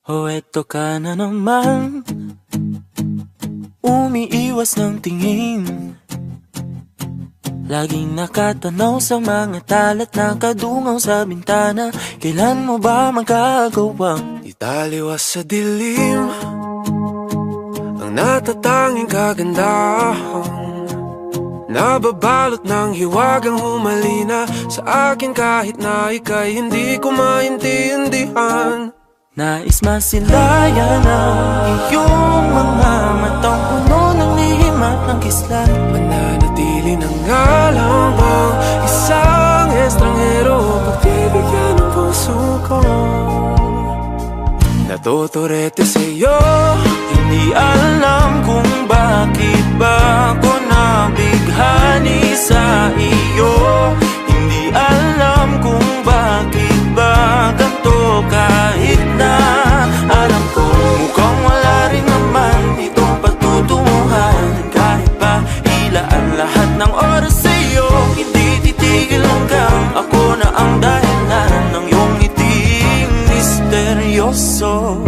O eto ka na naman, umiiwas ng tingin. Laging nakatanaw sa mga talat na kadungaw sa bintana. Kailan mo ba magagawang italiwas sa dilim ang natatanging kagandahan, nababalot ng hiwagang humalina sa akin kahit na ika'y hindi ko maintindihan. Nais masilayan ang iyong mga matang puno ng lihim at ng kislat. Mananatili na nga lang bang isang estranghero pagbibigyan ng puso ko? Natuturete sa'yo, Hindi alam kung bakit ba ako nabighani sa iyo. Hindi alam kung bakit ba ganito kahit na alam ko mukhang wala rin naman itong patutunguhan. Kahit pa ilaan lahat ng oras sa'yo, hindi titigil hanggang ako na ang dahilan ng iyong ngiting misteryoso.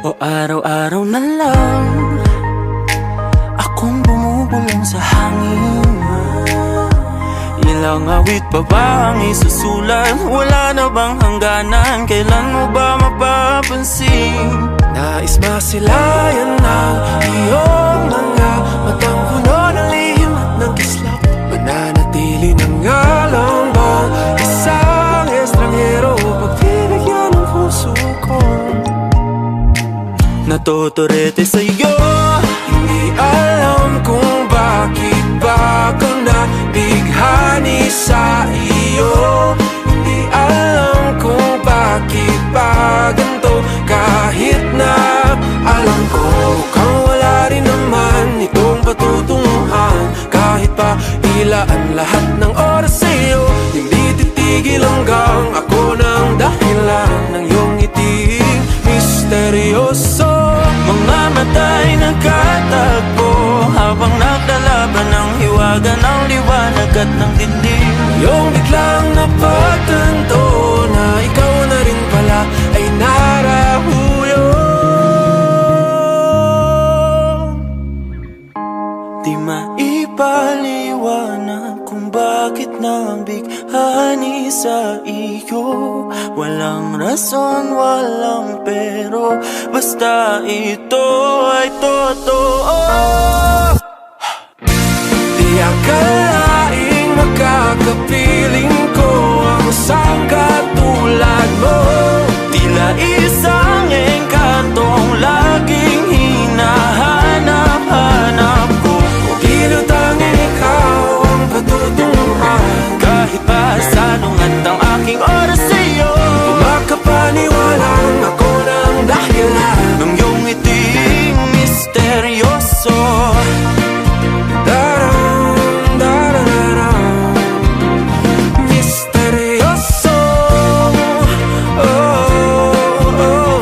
O araw-araw na lang akong bumubulong sa hangin. Ilang awit pa ba ang isusulat? Wala na bang hangganan? Kailan mo ba mapapansin? nais masilayan ng iyong mga matang puno ng lihim at ng kislap. Mananatili na nga lang bang isang estranghero pagbibigyan ng puso ko? Natuturete sa'yo, Hindi alam kung bakit ba ako nabighani sa iyo. Hindi alam kung bakit ba ganito kahit na alam ko mukhang wala rin naman itong patutunguhan. Kahit pa ilaan lahat ng oras sa'yo, hindi titigil hanggang ako ng dahilan ng iyong ngiting misteryoso. mga mata'y nagkatagpo habang naglalaban ng hiwaga ng liwanag at ng dilim. Yung biglang napagtanto na ikaw na rin pala ay narahuyo. Di maipaliwanag kung bakit nabighani sa iyo. Walang rason, walang pero, basta ito ay totoo. Di akalaing makakapiling ko ang isang katulad mo. Tila isang engkantong laging hinahanap-hanap ko. Tila tanging ikaw ang patutunguhan. Kahit pa salungat ang aking oras sa'yo, Makapaniwalang ako ng dahilan ng iyong ngiting misteryoso. Daram, darararam, misteryoso. Oh, oh, oh.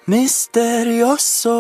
Misteryoso.